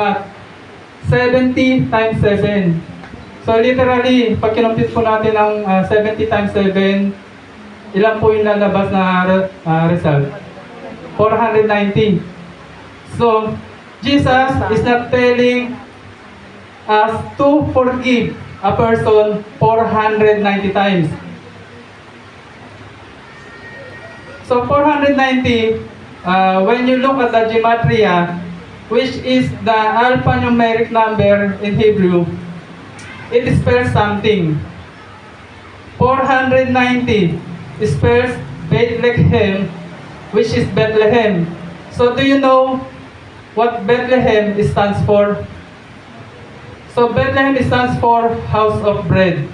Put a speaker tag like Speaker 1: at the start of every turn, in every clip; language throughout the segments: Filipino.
Speaker 1: math. 70 times 7. So literally, pag kinumpit po natin ang 70 times 7, ilan po yung lalabas na result? 490. So, Jesus is not telling us to forgive a person 490 times. So 490, when you look at the gematria, which is the alphanumeric number in Hebrew, it spells something. 490 spells Bethlehem, which is Bethlehem. So do you know what Bethlehem stands for? So Bethlehem stands for house of bread.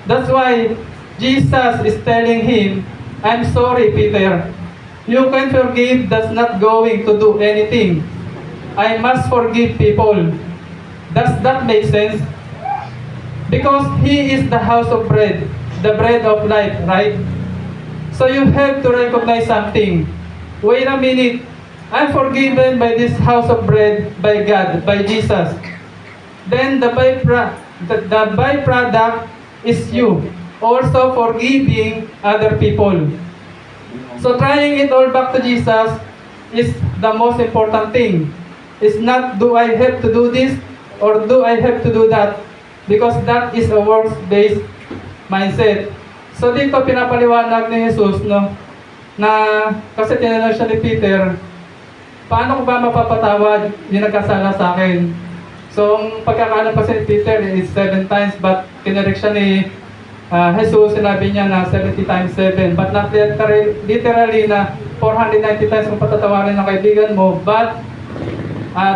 Speaker 1: That's why Jesus is telling him, I'm sorry, Peter. You can forgive, that's not going to do anything. I must forgive people. Does that make sense? Because he is the house of bread, the bread of life, right? So you have to recognize something. Wait a minute. I'm forgiven by this house of bread, by God, by Jesus. Then the byproduct is you also forgiving other people. So trying it all back to Jesus is the most important thing. It's not, do I have to do this or do I have to do that? Because that is a works-based mindset. So dito pinapaliwanag ni Jesus, no, na kasi tinanong siya ni Peter, paano ko ba mapapatawad yung nagkasala sa akin? So ang pagkakaalam pa si Peter is 7 times, but kinirek siya ni Jesus, sinabi niya na 70 times 7, but not literally na 490 times kung patatawarin ng kaibigan mo, but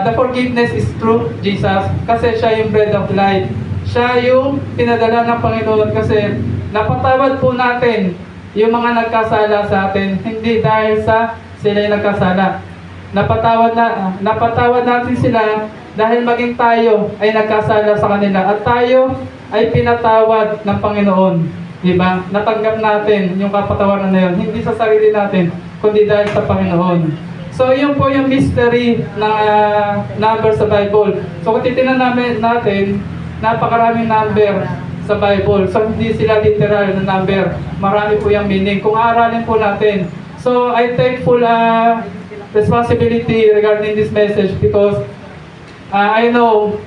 Speaker 1: the forgiveness is through Jesus, kasi siya yung bread of life. Siya yung pinadala ng Panginoon kasi napatawad po natin yung mga nagkasala sa atin, hindi dahil sa sila yung nagkasala. Napatawad natin sila dahil maging tayo ay nagkasala sa kanila at tayo ay pinatawad ng Panginoon. Diba? Natanggap natin yung kapatawaran na yun, hindi sa sarili natin, kundi dahil sa Panginoon. So, yun po yung mystery ng number sa Bible. So, kung titignan natin, napakaraming number sa Bible. So, hindi sila literal na number. Marami po yung meaning. Kung aralin po natin. So, I take full responsibility regarding this message because I know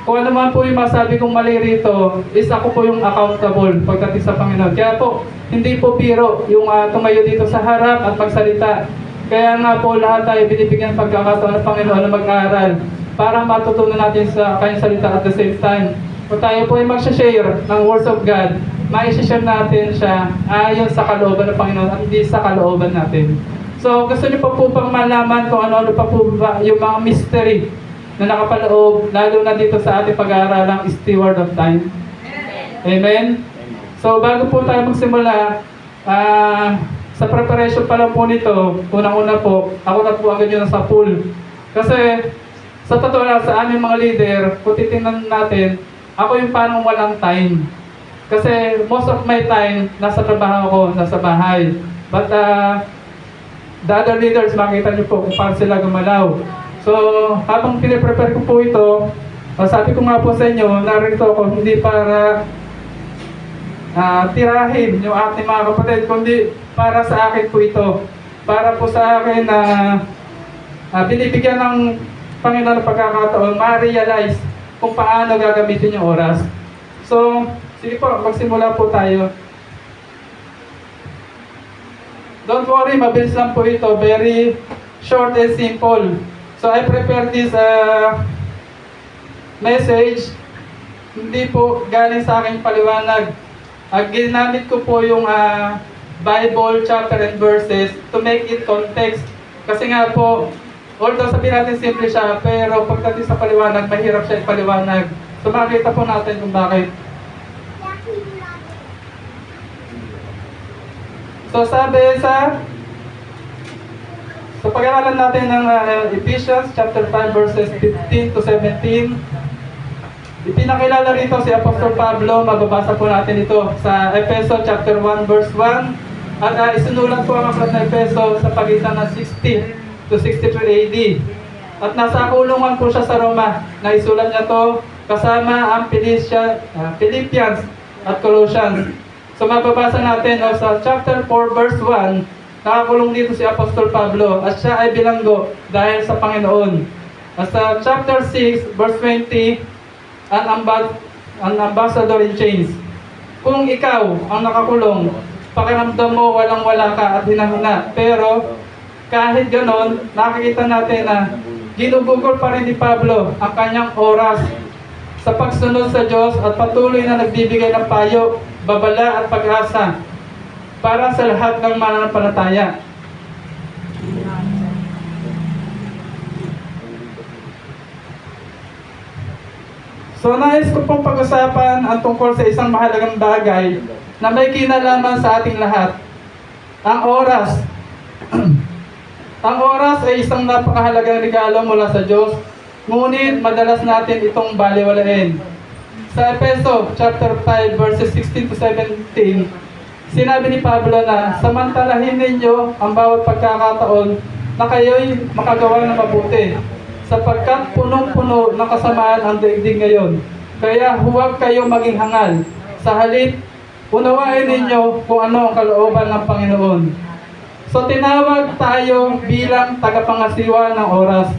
Speaker 1: kung ano man po yung masabi kong mali rito is ako po yung accountable pagdating sa Panginoon. Kaya po, hindi po biro yung tumayo dito sa harap at magsalita. Kaya nga po lahat tayo binibigyan ng pagkakataon ng Panginoon na mag-aaral para matutunan natin sa kanyang salita at the same time. Kung tayo po ay mag-share ng words of God, mai-share natin siya ayon sa kalooban ng Panginoon at hindi sa kalooban natin. So gusto niyo pa po bang malaman kung ano-ano pa po ba yung mga mystery na nakapaloob, lalo na dito sa ating pag-aaralang Steward of Time? Amen? So bago po tayo magsimula, sa preparation pa lang po nito, unang-una po, ako na po agad yun sa pool. Kasi sa totoo lang, sa aming mga leader, kung titingnan natin, ako yung parang walang time. Kasi most of my time, nasa trabaho ko, nasa bahay. But the other leaders, makita niyo po kung paano sila gumalaw. So, habang piniprepare ko po ito, sabi ko nga po sa inyo, narito ako hindi para tirahin yung ating mga kapatid, kundi para sa akin po ito. Para po sa akin na binibigyan ng Panginoon ng pagkakataon, ma-realize kung paano gagamitin yung oras. So, sige po, magsimula po tayo. Don't worry, mabilis lang po ito. Very short and simple. So, I prepared this message. Hindi po galing sa aking paliwanag. Ginamit ko po yung Bible chapter and verses to make it context. Kasi nga po, although sabihin natin simple siya, pero pagdating sa paliwanag, mahirap siya ipaliwanag. So makikita po natin kung bakit. So sabi sa pag-aralan natin ng Ephesians chapter 5 verses 15 to 17, ipinakilala rito si Apostol Pablo. Magbabasa po natin ito sa Efeso chapter 1 verse 1. At isinulat po ang aklat ng Efeso sa pagitan ng 60 to 63 AD. At nasa kulungan po siya sa Roma. Naisulat niya to kasama ang Philippians at Colossians. So mababasa natin sa chapter 4 verse 1, nakakulong dito si Apostol Pablo at siya ay bilanggo dahil sa Panginoon. At sa chapter 6 verse 20, an ambassador in chains. Kung ikaw ang nakakulong, pakiramdam mo walang-wala ka at hinahina. Pero kahit ganon, nakikita natin na ginugugol pa rin ni Pablo ang kanyang oras sa pagsunod sa Diyos at patuloy na nagbibigay ng payo, babala at pag-asa para sa lahat ng mananampalataya. So nais ko pong pag-usapan ang tungkol sa isang mahalagang bagay na may kinalaman sa ating lahat. Ang oras. Ang oras ay isang napakahalagang regalo mula sa Diyos, ngunit madalas natin itong baliwalain. Sa Efeso chapter 5 verses 16 to 17, sinabi ni Pablo na samantalahin ninyo ang bawat pagkakataon na kayo'y makagawa ng mabuti, sapagkat punong-puno ng kasamaan ang daigdig ngayon. Kaya huwag kayo maging hangal. Sa halip, unawain ninyo kung ano ang kalooban ng Panginoon. So tinawag tayo bilang tagapangasiwa ng oras.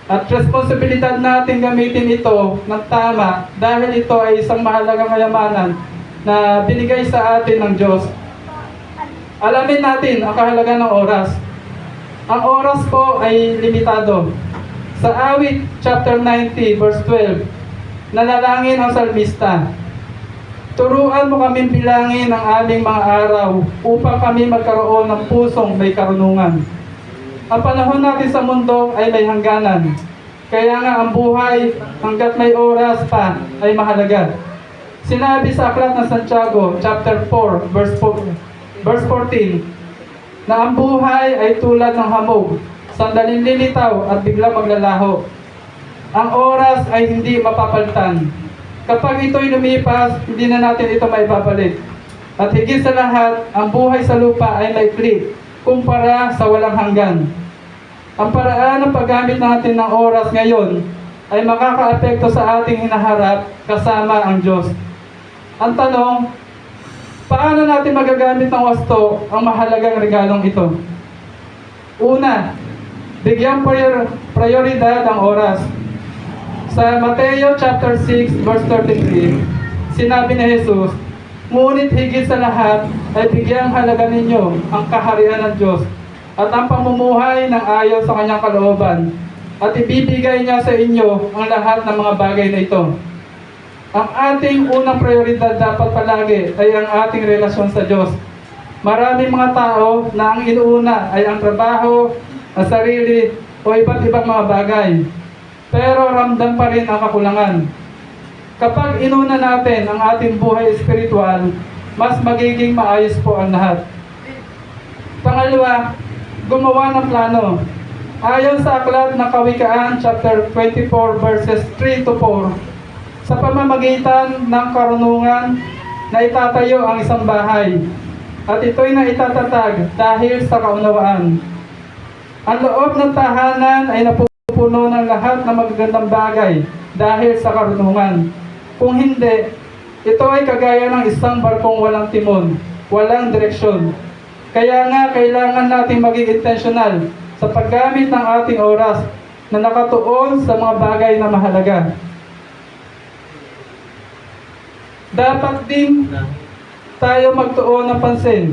Speaker 1: At responsibilidad natin gamitin ito ng tama dahil ito ay isang mahalagang kayamanan na binigay sa atin ng Diyos. Alamin natin ang kahalagan ng oras. Ang oras po ay limitado. Sa Awit chapter 90 verse 12, nanalangin ang salmista, turuan mo kaming bilangin ang aming mga araw upang kami magkaroon ng pusong may karunungan. Ang panahon natin sa mundo ay may hangganan. Kaya nga ang buhay hanggat may oras pa ay mahalaga. Sinabi sa Aklat ng Santiago chapter 4 verse 14 na ang buhay ay tulad ng hamog, sandaling lilitaw at biglang maglalaho. Ang oras ay hindi mapapalitan. Kapag ito'y lumipas, hindi na natin ito maibabalik. At higit sa lahat, ang buhay sa lupa ay maikli kumpara sa walang hanggan. Ang paraan ng paggamit natin ng oras ngayon ay makakaapekto sa ating hinaharap kasama ang Diyos. Ang tanong, paano natin magagamit ng wasto ang mahalagang regalong ito? Una, bigyang prioridad ang oras. Sa Mateo chapter 6 verse 33, sinabi ni Jesus, ngunit higit sa lahat ay bigyang halaga ninyo ang kaharian ng Diyos at ang pamumuhay ng ayon sa kanyang kalooban, at ibibigay niya sa inyo ang lahat ng mga bagay na ito. Ang ating unang prioridad dapat palagi ay ang ating relasyon sa Diyos. Maraming mga tao na ang inuuna ay ang trabaho, ang sarili, o iba't ibang mga bagay. Pero ramdam pa rin ang kakulangan. Kapag inuna natin ang ating buhay espiritual, mas magiging maayos po ang lahat. Pangalawa, gumawa ng plano. Ayon sa Aklat ng Kawikaan chapter 24 verses 3 to 4, sa pamamagitan ng karunungan na itatayo ang isang bahay, at ito'y naitatatag dahil sa kaunawaan. Ang loob ng tahanan ay napupuno ng lahat ng magagandang bagay dahil sa karunungan. Kung hindi, ito ay kagaya ng isang barkong walang timon, walang direksyon. Kaya nga kailangan nating maging intentional sa paggamit ng ating oras na nakatuon sa mga bagay na mahalaga. Dapat din tayo magtuon ng pansin.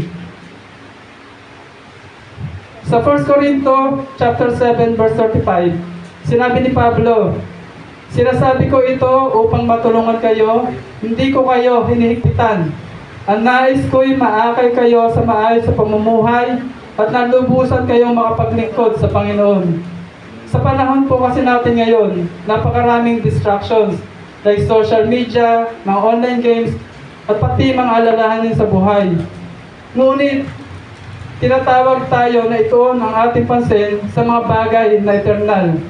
Speaker 1: Sa 1 Corinto chapter 7 verse 35, sinabi ni Pablo, sinasabi ko ito upang matulungan kayo, hindi ko kayo hinihigpitan. Ang nais ko'y maakay kayo sa maayos sa pamumuhay at nalubusan kayong makapaglingkod sa Panginoon. Sa panahon po kasi natin ngayon, napakaraming distractions like social media, mga online games, at pati mga alalahanin sa buhay. Ngunit, tinatawag tayo na ituon ang ating pansin sa mga bagay na eternal.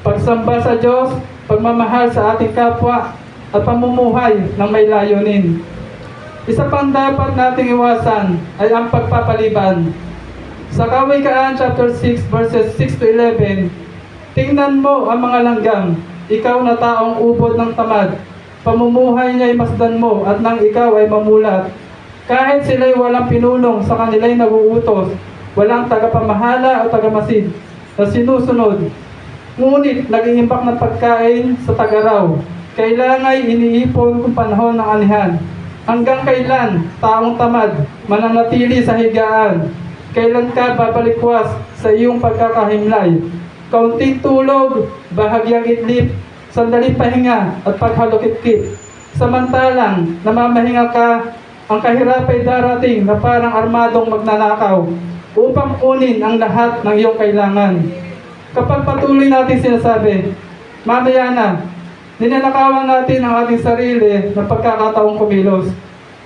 Speaker 1: Pagsamba sa Diyos, pagmamahal sa ating kapwa, at pamumuhay ng may layunin. Isa pang dapat nating iwasan ay ang pagpapaliban. Sa Kawikaan chapter 6 verses 6 to 11, Tingnan mo ang mga langgam, ikaw na taong ubod ng tamad. Pamumuhay niya'y masdan mo at nang ikaw ay mamulat. Kahit sila'y walang pinulong, sa kanila'y naguutos, walang tagapamahala o tagamasid na sinusunod. Ngunit naging imbak ng pagkain sa tagaraw. Kailangan iniipon kung panahon ng anihan. Hanggang kailan, taong tamad, mananatili sa higaan? Kailan ka babalikwas sa iyong pagkakahimlay? Kaunting tulog, bahagyang idlip, sandaling pahinga at paghalukit-kit. Samantalang namamahinga ka, ang kahirap ay darating na parang armadong magnanakaw upang kunin ang lahat ng iyong kailangan. Kapag patuloy natin sinasabi, mamaya na, ninanakawan natin ang ating sarili na pagkakataong kumilos.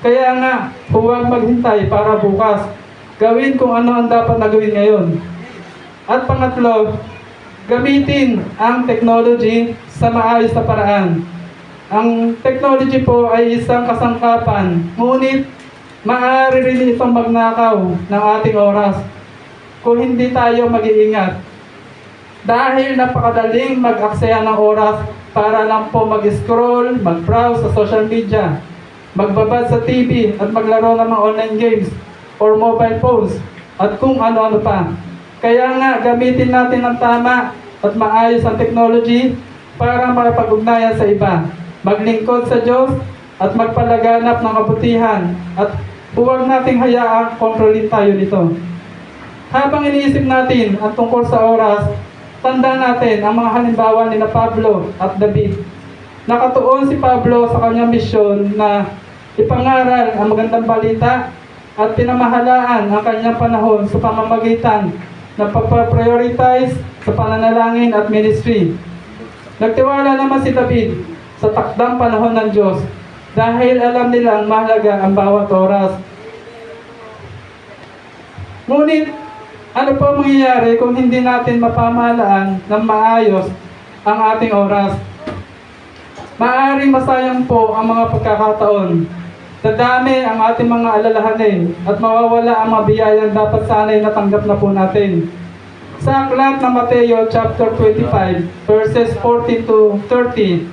Speaker 1: Kaya nga, huwag maghintay para bukas. Gawin kung ano ang dapat na gawin ngayon. At pangatlo, gamitin ang technology sa maayos na paraan. Ang technology po ay isang kasangkapan, ngunit maaari rin itong magnakaw ng ating oras kung hindi tayo mag-iingat. Dahil napakadaling mag-aksaya ng oras para lang po mag-scroll, mag-browse sa social media, magbabad sa TV at maglaro ng mga online games or mobile phones at kung ano-ano pa. Kaya nga, gamitin natin ng tama at maayos ang technology para makapag-ugnayan sa iba, maglingkod sa Diyos at magpalaganap ng kabutihan at huwag nating hayaang kontrolin tayo nito. Habang iniisip natin ang tungkol sa oras, tanda natin ang mga halimbawa ni Pablo at David. Nakatuon si Pablo sa kanyang misyon na ipangaral ang magandang balita at pinamahalaan ang kanyang panahon sa pamamagitan ng pagpa-prioritize sa pananalangin at ministry. Nagtiwala naman si David sa takdang panahon ng Diyos dahil alam nilang mahalaga ang bawat oras. Ngunit, ano po mangyayari kung hindi natin mapamahalaan ng maayos ang ating oras? Maaaring masayang po ang mga pagkakataon. Dadami ang ating mga alalahanin at mawawala ang mga biyayang dapat sana'y natanggap na po natin. Sa aklat ng Mateo chapter 25 verses 14 to 30,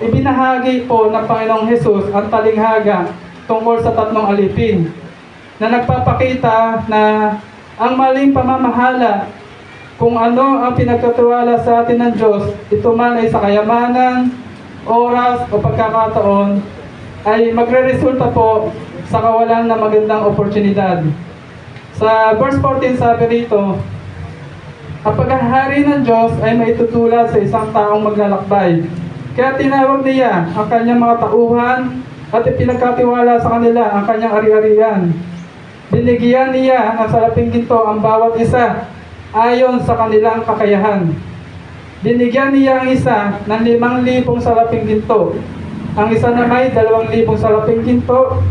Speaker 1: ibinahagi po ng Panginoong Hesus ang talinghaga tungkol sa tatlong alipin na nagpapakita na ang maling pamamahala kung ano ang pinagkatiwala sa atin ng Diyos, ito man ay sa kayamanan, oras o pagkakataon, ay magre-resulta po sa kawalan ng magandang oportunidad. Sa verse 14 sabi rito, ang paghahari ng Diyos ay maitutulad sa isang taong maglalakbay. Kaya tinawag niya ang kanyang mga tauhan at ipinagkatiwala sa kanila ang kanyang ari-arian. Binigyan niya ng salaping ginto ang bawat isa ayon sa kanilang kakayahan. Binigyan niya ang isa ng 5,000 salaping ginto. Ang isa na may 2,000 salaping ginto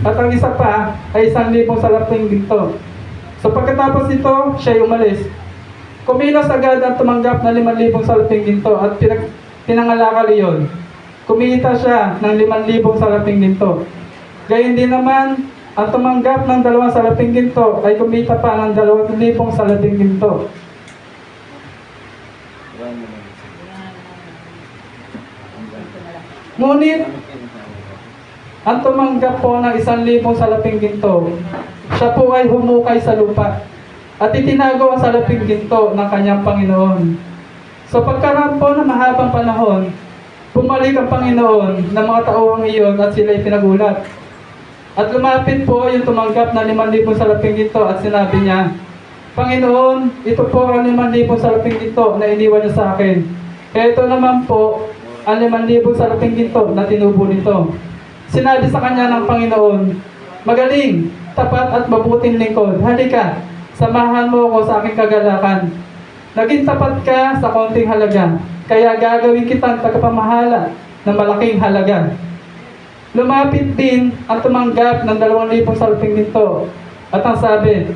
Speaker 1: at ang isa pa ay 1,000 salaping ginto. So pagkatapos nito, siya umalis. Kumilos agad ang tumanggap ng 5,000 salaping ginto at pinangalakal iyon. Kumita siya ng 5,000 salaping ginto. Gayun din naman, ang tumanggap ng 2 salaping ginto ay kumita pa ng 2,000 salaping ginto. Ngunit, ang tumanggap po ng 1,000 salaping ginto, siya po ay humukay sa lupa at itinago ang salaping ginto ng kanyang Panginoon. So pagkaraan po ng mahabang panahon, bumalik ang Panginoon ng mga tauhang iyon at sila'y pinagulat. At lumapit po yung tumanggap ng 5,000 salaping ginto at sinabi niya, Panginoon, ito po ang 5,000 salaping ginto na iniwan niyo sa akin. Ito naman po ang 5,000 salaping ginto na tinubo nito. Sinabi sa kanya ng Panginoon, magaling, tapat at mabuting lingkod. Halika, samahan mo ako sa aking kagalakan. Naging tapat ka sa konting halaga, kaya gagawin kitang tagapamahala ng malaking halaga. Lumapit din ang tumanggap ng 2,000 salaping ginto. At ang sabi,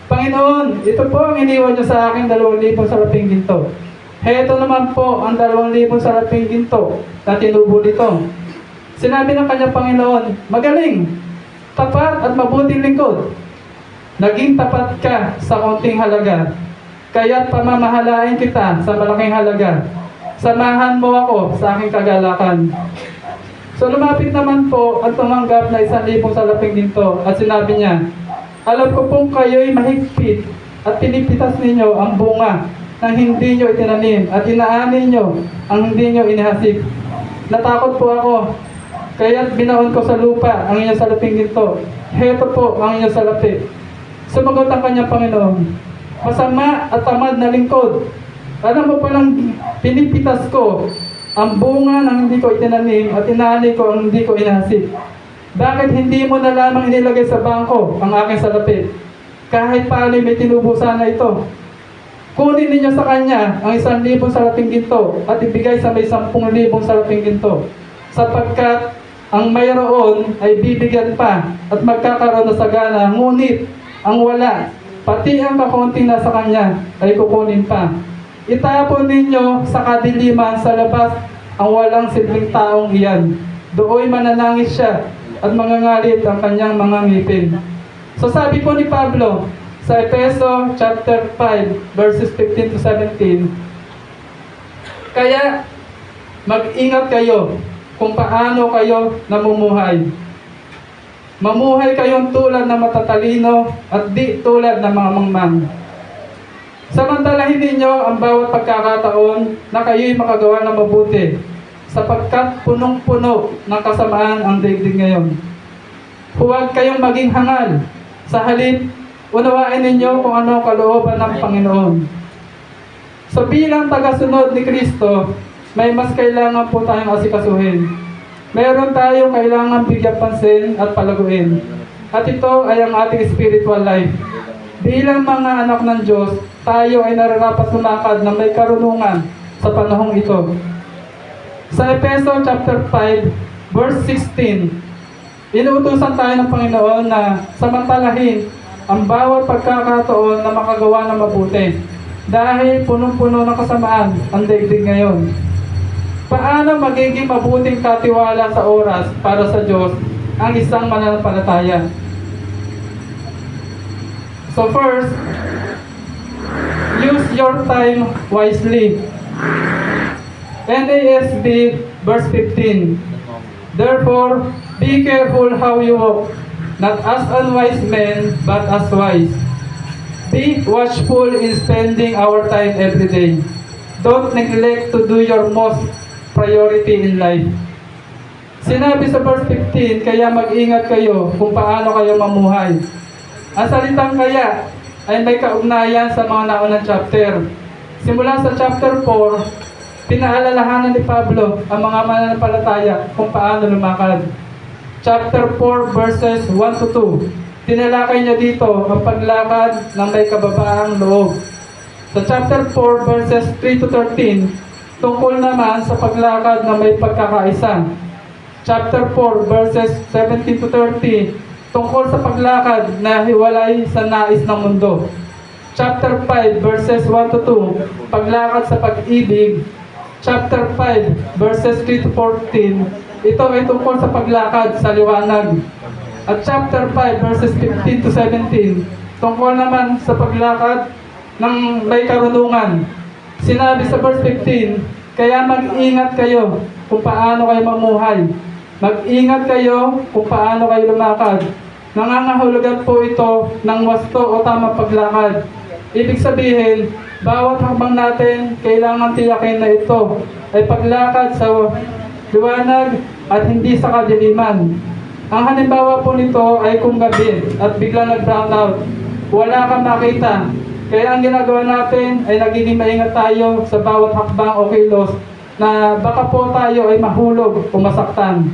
Speaker 1: Panginoon, ito po ang iniwan niyo sa akin 2,000 salaping ginto. Heto naman po ang 2,000 salaping ginto na tinubo nito. Sinabi ng kanyang Panginoon, magaling, tapat at mabuting lingkod. Naging tapat ka sa konting halaga, Kaya't pamamahalain kita sa malaking halaga. Samahan mo ako sa aking kagalakan. So lumapit naman po at tumanggap na 1,000 salaping ginto at sinabi niya, alam ko pong kayo'y mahigpit at pinipitas ninyo ang bunga ng hindi nyo itinanim at inaani nyo ang hindi nyo inihasik. Natakot po ako, kaya't binaon ko sa lupa ang inyong salaping ginto. Heto po ang inyong salapi. Sumagot ang kanyang Panginoon, masama at tamad na lingkod. Alam mo palang pinipitas ko ang bunga ng hindi ko itinanim at inaani ko ang hindi ko inihasik. Bakit hindi mo na lamang inilagay sa bangko ang aking salapi? Kahit paano may tinubo sana ito. Kunin ninyo sa kanya ang 1,000 salaping ginto at ibigay sa may 10,000 salaping ginto. Sapagkat ang mayroon ay bibigyan pa at magkakaroon na sagana, ngunit ang wala, pati ang kakunti na sa kanya ay kukunin pa. Itapon ninyo sa kadiliman sa labas ang walang silbing taong iyan. Dooy mananangis siya at mangangalit ang kanyang mga ngipin. So sabi po ni Pablo sa Efeso chapter 5 verses 15 to 17, kaya mag-ingat kayo kung paano kayo namumuhay. Mamuhay kayong tulad ng matatalino at di tulad ng mga mangmang. Samantalahin ninyo ang bawat pagkakataon na kayo'y makagawa ng mabuti, sapagkat punong-puno ng kasamaan ang daigdig ngayon. Huwag kayong maging hangal. Sa halip, unawain ninyo kung ano ang kalooban ng Panginoon. So bilang tagasunod ni Kristo, may mas kailangan po tayong asikasuhin. Meron tayong kailangan bigyan pansin at palaguin. At ito ay ang ating spiritual life. Bilang mga anak ng Diyos, tayo ay nararapat lumakad na may karunungan sa panahong ito. Sa Efeso chapter 5, verse 16, inuutusan tayo ng Panginoon na samantalahin ang bawat pagkakataon na makagawa ng mabuti. Dahil punong-puno ng kasamaan ang daigdig ngayon. Paano magiging mabuting katiwala sa oras para sa Diyos ang isang mananampalataya? So first, use your time wisely. NASB verse 15. Therefore, be careful how you walk, not as unwise men, but as wise. Be watchful in spending our time every day. Don't neglect to do your most priority in life. Sinabi sa verse 15, kaya mag-ingat kayo kung paano kayo mamuhay. Ang salitang kaya ay may kaugnayan sa mga naunang chapter. Simula sa chapter 4, pinaalalahanan ni Pablo ang mga mananampalataya kung paano lumakad. Chapter 4 verses 1 to 2, tinalakay niya dito ang paglakad ng may kababaang loob. Sa chapter 4 verses 3 to 13, tungkol naman sa paglakad na may pagkakaisa. Chapter 4 verses 17 to 30, tungkol sa paglakad na hiwalay sa nais ng mundo. Chapter 5 verses 1 to 2, paglakad sa pag-ibig. Chapter 5 verses 3 to 14, ito ay tungkol sa paglakad sa liwanag. At chapter 5 verses 15 to 17, tungkol naman sa paglakad ng may karunungan. Sinabi sa verse 15, kaya mag-ingat kayo kung paano kayo mamuhay. Mag-ingat kayo kung paano kayo lumakad. Nangangahulugan po ito ng wasto o tamang paglakad. Ibig sabihin, bawat hakbang natin, kailangan tiyakin na ito ay paglakad sa liwanag at hindi sa kadiliman. Ang halimbawa po nito ay kung gabi at bigla nag-brown out, wala kang makita. Kaya ang ginagawa natin ay nagiging maingat tayo sa bawat hakbang o kilos na baka po tayo ay mahulog o masaktan.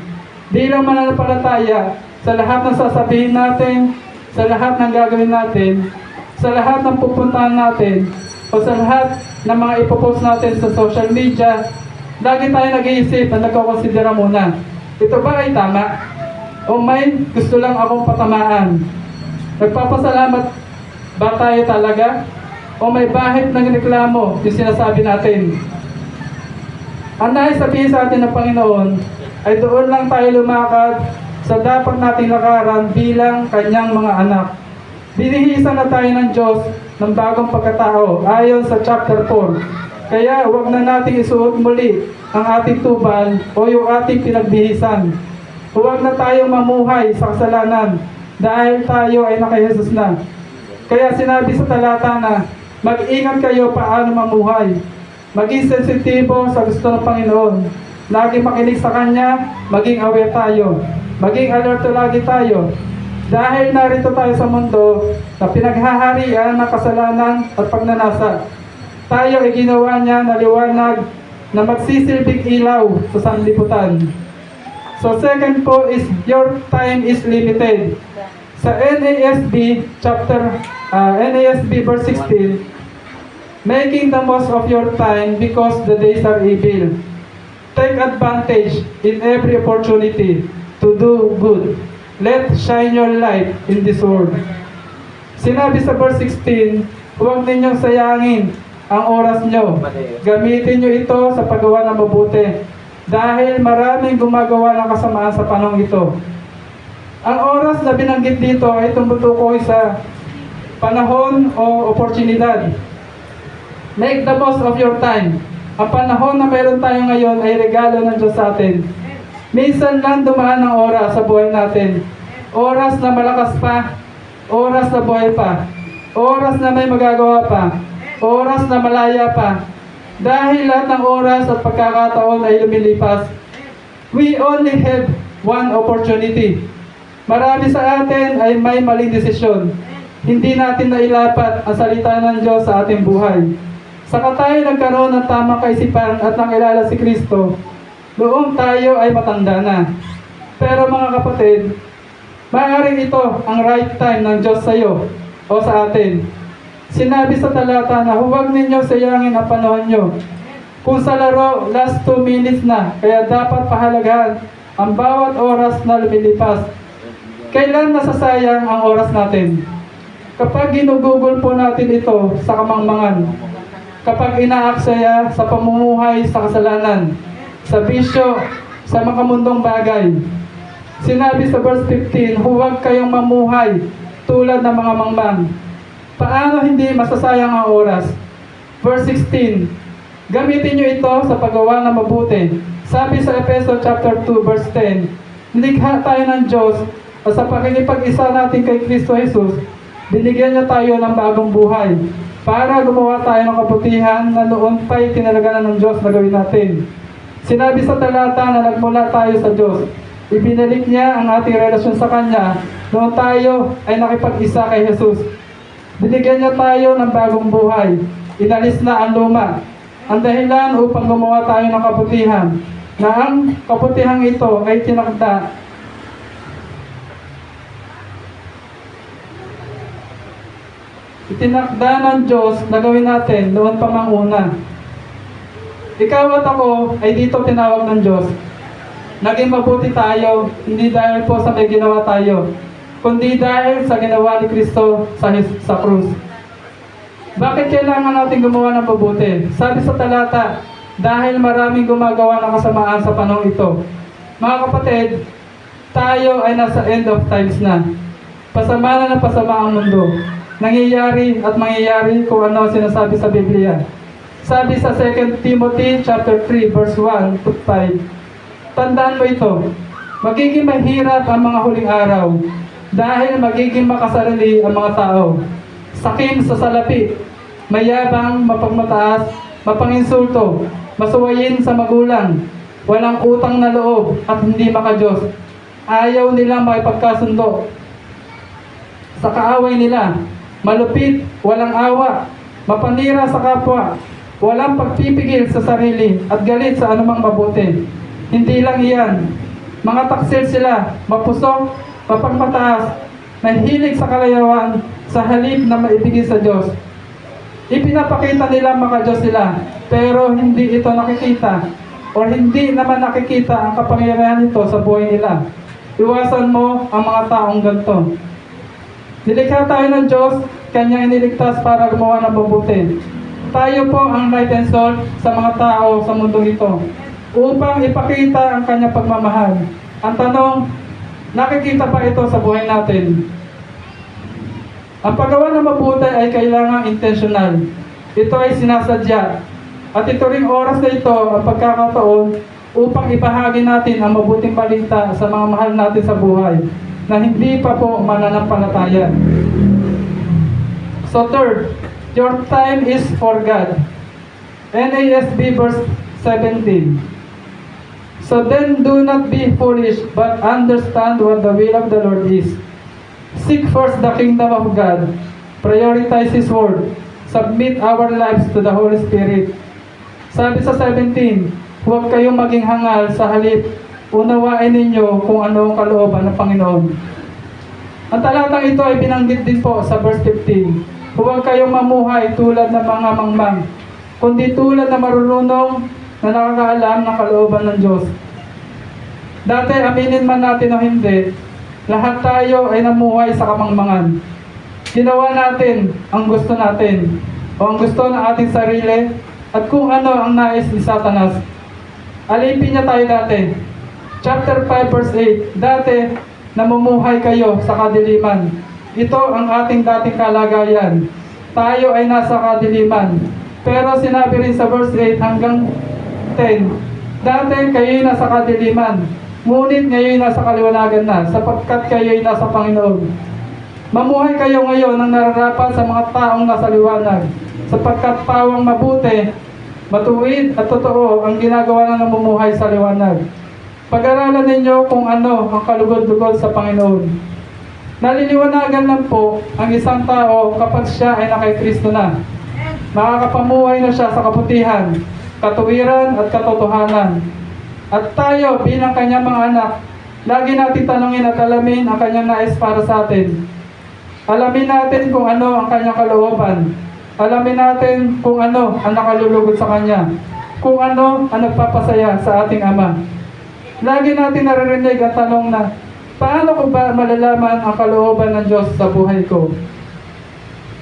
Speaker 1: Bilang mananampalataya, sa lahat ng sasabihin natin, sa lahat ng gagawin natin, sa lahat ng pupuntahan natin, o sa lahat ng mga ipopost natin sa social media, lagi tayo nag-iisip na nagkakonsidera muna. Ito ba ay tama? O may gusto lang akong patamaan? Nagpapasalamat ba tayo talaga? O may bahid ng reklamo yung sinasabi natin? Ang nais sabihin sa atin ng Panginoon ay doon lang tayo lumakad sa dapat nating lakaran bilang kanyang mga anak. Binihisan na tayo ng Diyos ng bagong pagkatao ayon sa chapter 4. Kaya huwag na nating isuot muli ang ating tubal o yung ating pinagbihisan. Huwag na tayong mamuhay sa kasalanan dahil tayo ay naka-Jesus na. Kaya sinabi sa talata na mag-ingat kayo paano mamuhay. Maging sensitibo sa gusto ng Panginoon. Lagi makinig sa Kanya, maging aware tayo. Maging alerto lagi tayo. Dahil narito tayo sa mundo na pinaghaharian ng kasalanan at pagnanasa. Tayo ay ginawa niya na liwanag na magsisilbing ilaw sa sanlibutan. So second po is your time is limited. Sa NASB NASB verse 16, making the most of your time because the days are evil. Take advantage in every opportunity to do good. Let shine your light in this world. Sinabi sa verse 16, huwag ninyong sayangin ang oras nyo. Gamitin nyo ito sa paggawa ng mabuti. Dahil maraming gumagawa ng kasamaan sa panahon ito. Ang oras na binanggit dito ay tumutukoy sa panahon o oportunidad. Make the most of your time. Ang panahon na meron tayo ngayon ay regalo ng Diyos sa atin. Minsan lang dumaan ang oras sa buhay natin. Oras na malakas pa. Oras na buhay pa. Oras na may magagawa pa. Oras na malaya pa. Dahil lahat ng oras at pagkakataon ay lumilipas, we only have one opportunity. Marami sa atin ay may maling desisyon. Hindi natin nailapat ang salita ng Diyos sa ating buhay. Saka tayo nagkaroon ng tamang kaisipan at nakilala si Kristo, noong tayo ay matanda na. Pero mga kapatid, maaaring ito ang right time ng Diyos sa iyo o sa atin. Sinabi sa talata na huwag ninyong sayangin ang panahon nyo. Kung sa laro, last 2 minutes na, kaya dapat pahalagahan ang bawat oras na lumilipas. Kailan nasasayang ang oras natin? Kapag ginugugol po natin ito sa kamangmangan, kapag inaaksaya sa pamumuhay sa kasalanan, sa bisyo, sa makamundong bagay. Sinabi sa verse 15, huwag kayong mamuhay tulad ng mga mangmang. Paano hindi masasayang ang oras? Verse 16, gamitin nyo ito sa paggawa ng mabuti. Sabi sa Efeso chapter 2 verse 10, nilikha tayo ng Diyos at sa pakikipag-isa natin kay Kristo Jesus, binigyan niya tayo ng bagong buhay para gumawa tayo ng kabutihan na noon pa'y tinalaganan ng Diyos na gawin natin. Sinabi sa talata na nagmula tayo sa Diyos. Ibinalik niya ang ating relasyon sa Kanya noon tayo ay nakipag-isa kay Jesus. Binigyan niya tayo ng bagong buhay. Inalis na ang luma. Ang dahilan upang gumawa tayo ng kabutihan, na ang kabutihan ito ay tinakda. Itinakda ng Diyos na gawin natin noon pa mang una. Ikaw at ako ay dito tinawag ng Diyos. Naging mabuti tayo, hindi dahil po sa may ginawa tayo, kundi dahil sa ginawa ni Kristo sa krus. Bakit kailangan natin gumawa ng mabuti? Sabi sa talata, dahil maraming gumagawa ng kasamaan sa panahon ito. Mga kapatid, tayo ay nasa end of times na. Pasama na ng pasama ang mundo. Nangyayari at mangyayari kung ano sinasabi sa Biblia. Sabi sa 2 Timothy chapter 3 verse 1 to 5, tandaan mo ito, magiging mahirap ang mga huling araw dahil magiging makasarili ang mga tao. Sakim sa salapi, mayabang, mapagmataas, mapanginsulto, masuwayin sa magulang, walang utang na loob at hindi makadiyos. Ayaw nilang makipagkasundo sa kaaway nila, malupit, walang awa, mapanira sa kapwa, walang pagpipigil sa sarili at galit sa anumang mabuti. Hindi lang iyan, mga taksil sila, mapusok, mapagmataas, mahilig sa kalayawan, sa halip na maibigin sa Diyos. Ipinapakita nila makadiyos sila, pero hindi ito nakikita o hindi naman nakikita ang kapangyarihan nito sa buhay nila. Iwasan mo ang mga taong ganito. Nilikha tayo ng Diyos, Kanyang iniligtas para gumawa ng mabuti. Tayo po ang light and salt sa mga tao sa mundong ito upang ipakita ang Kanyang pagmamahal. Ang tanong, nakikita pa ito sa buhay natin? Ang paggawa ng mabuti ay kailangang intentional. Ito ay sinasadya. At ito ring oras na ito ang pagkakataon upang ibahagi natin ang mabuting balita sa mga mahal natin sa buhay na hindi pa po mananampalataya. So third, your time is for God. NASB verse 17. So then do not be foolish, but understand what the will of the Lord is. Seek first the kingdom of God. Prioritize His word. Submit our lives to the Holy Spirit. Sabi sa 17, huwag kayong maging hangal, sa halip unawain ninyo kung ano ang kalooban ng Panginoon. Ang talatang ito ay binanggit din po sa verse 15. Huwag kayong mamuhay tulad ng mga mangmang, kundi tulad na marunong na nakakaalam ng kalooban ng Diyos. Dati, aminin man natin o hindi, lahat tayo ay namuhay sa kamangmangan. Ginawa natin ang gusto natin o ang gusto ng ating sarili at kung ano ang nais ni Satanas. Alipin niya tayo dati. Chapter 5 verse 8, dati namumuhay kayo sa kadiliman. Ito ang ating dating kalagayan. Tayo ay nasa kadiliman. Pero sinabi rin sa verse 8 hanggang 10, dati kayo'y nasa kadiliman, ngunit ngayon nasa kaliwanagan na, sapagkat kayo'y nasa Panginoon. Mamuhay kayo ngayon ng nararapat sa mga taong nasa liwanag, sapagkat tawang mabuti, matuwid at totoo ang ginagawa ng namumuhay sa liwanag. Pag-aralan ninyo kung ano ang kalugod-lugod sa Panginoon. Naliliwanagan lang po ang isang tao kapag siya ay nakay Kristo na. Makakapamuhay na siya sa kabutihan, katuwiran at katotohanan. At tayo bilang kanyang mga anak, lagi natin tanungin at alamin ang kanyang nais para sa atin. Alamin natin kung ano ang kanyang kalooban. Alamin natin kung ano ang nakalulugod sa kanya. Kung ano ang nagpapasaya sa ating Ama. Lagi natin naririnig ang tanong na, paano ko ba malalaman ang kalooban ng Diyos sa buhay ko?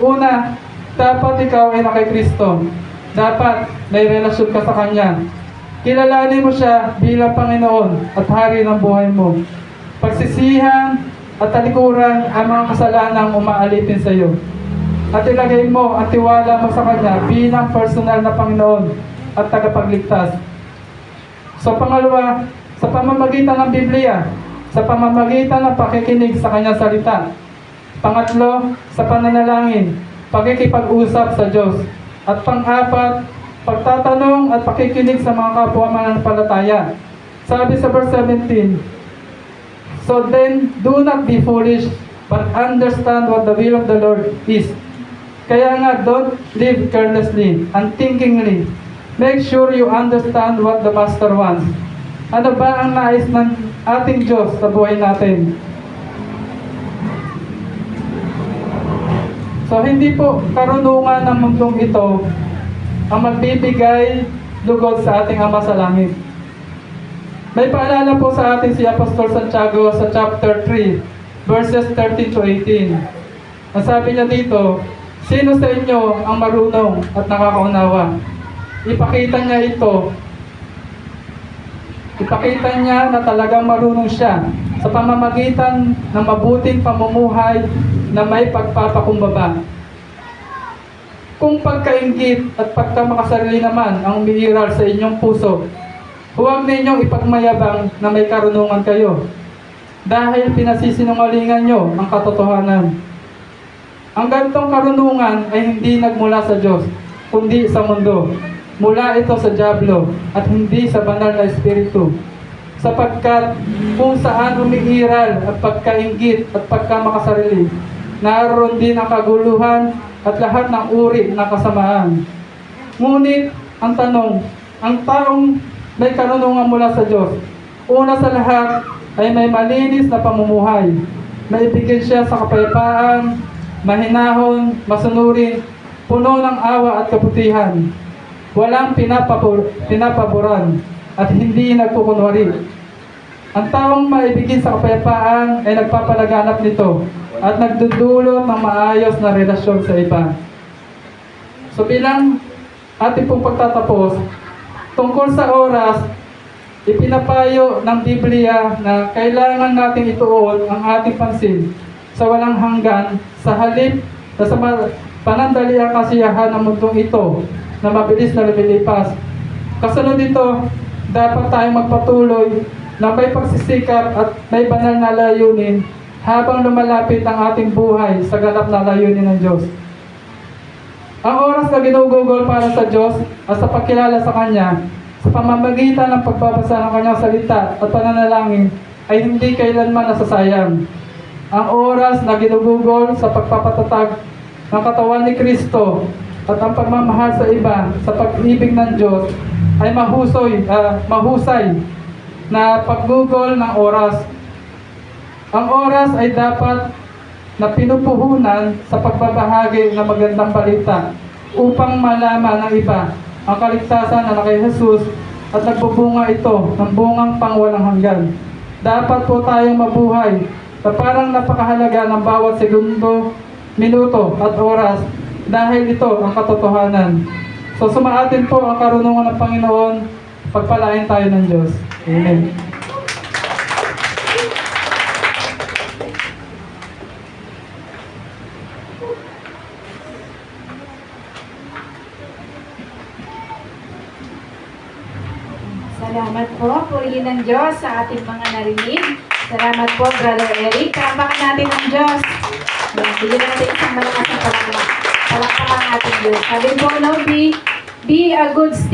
Speaker 1: Una, dapat ikaw ay nakay Kristo. Dapat may relasyon ka sa Kanya. Kilalanin mo siya bilang Panginoon at Hari ng buhay mo. Pagsisihan at talikuran ang mga kasalanang umaalipin sa iyo. At ilagay mo ang tiwala mo sa Kanya bilang personal na Panginoon at tagapagligtas. So pangalawa, sa pamamagitan ng Biblia, sa pamamagitan ng pakikinig sa Kanyang salita. Pangatlo, sa pananalangin, pakikipag-usap sa Diyos. At pang-apat, pagtatanong at pakikinig sa mga kapwa mananampalataya. Sabi sa verse 17, so then, do not be foolish, but understand what the will of the Lord is. Kaya nga, don't live carelessly, unthinkingly. Make sure you understand what the Master wants. Ano ba ang nais ng ating Diyos sa buhay natin? So, hindi po karunungan ng mundong ito ang magbibigay lugod sa ating Ama sa langit. May paalala po sa atin si Apostol Santiago sa chapter 3, verses 13 to 18. Ang sabi niya dito, sino sa inyo ang marunong at nakakaunawa? Ipakita niya na talagang marunong siya sa pamamagitan ng mabuting pamumuhay na may pagpapakumbaba. Kung pagkainggit at pagkamakasarili naman ang umiiral sa inyong puso, huwag ninyong ipagmayabang na may karunungan kayo dahil pinasisinungalingan nyo ang katotohanan. Ang ganitong karunungan ay hindi nagmula sa Diyos, kundi sa mundo. Mula ito sa dyablo at hindi sa banal na espiritu. Sapagkat kung saan umiiral at pagkainggit at pagkamakasarili, naroon din ang kaguluhan at lahat ng uri ng kasamaan. Ngunit, ang tanong, ang taong may karunungan mula sa Diyos, una sa lahat ay may malinis na pamumuhay. Maibigin siya sa kapayapaan, mahinahon, masunurin, puno ng awa at kabutihan. Walang pinapaboran at hindi nagkukunwari. Ang taong maibigin sa kapayapaan ay nagpapalaganap nito at nagdudulot ng maayos na relasyon sa iba. So bilang ating pong pagtatapos, tungkol sa oras, ipinapayo ng Biblia na kailangan natin ituon ang ating pansin sa walang hanggan, sa halip na sa panandaliang kasiyahan ng mundong ito na mabilis na lumilipas. Kasunod nito, dapat tayong magpatuloy na may pagsisikap at may banal na layunin habang lumalapit ang ating buhay sa ganap na layunin ng Diyos. Ang oras na ginugugol para sa Diyos at sa pagkilala sa Kanya, sa pamamagitan ng pagbabasa ng Kanyang salita at pananalangin, ay hindi kailanman nasasayang. Ang oras na ginugugol sa pagpapatatag ng katawan ni Kristo at ang pagmamahal sa iba sa pag-ibig ng Diyos ay mahusay na paggugol ng oras. Ang oras ay dapat na pinupuhunan sa pagbabahagi ng magandang balita upang malaman ng iba ang kaligtasan na kay Jesus at nagbubunga ito ng bungang pangwalang hanggan. Dapat po tayong mabuhay na parang napakahalaga ng bawat segundo, minuto at oras dahil ito ang katotohanan. So sumaatin po ang karunungan ng Panginoon, pagpalain tayo ng Diyos. Amen.
Speaker 2: Salamat po, purihin ng Diyos sa ating mga narinig. Salamat po, Brother Eric. Palakpakan natin ang Diyos. Bigyan natin isang malakas na palakpakan ating Diyos. Sabi po, no, be a good steward.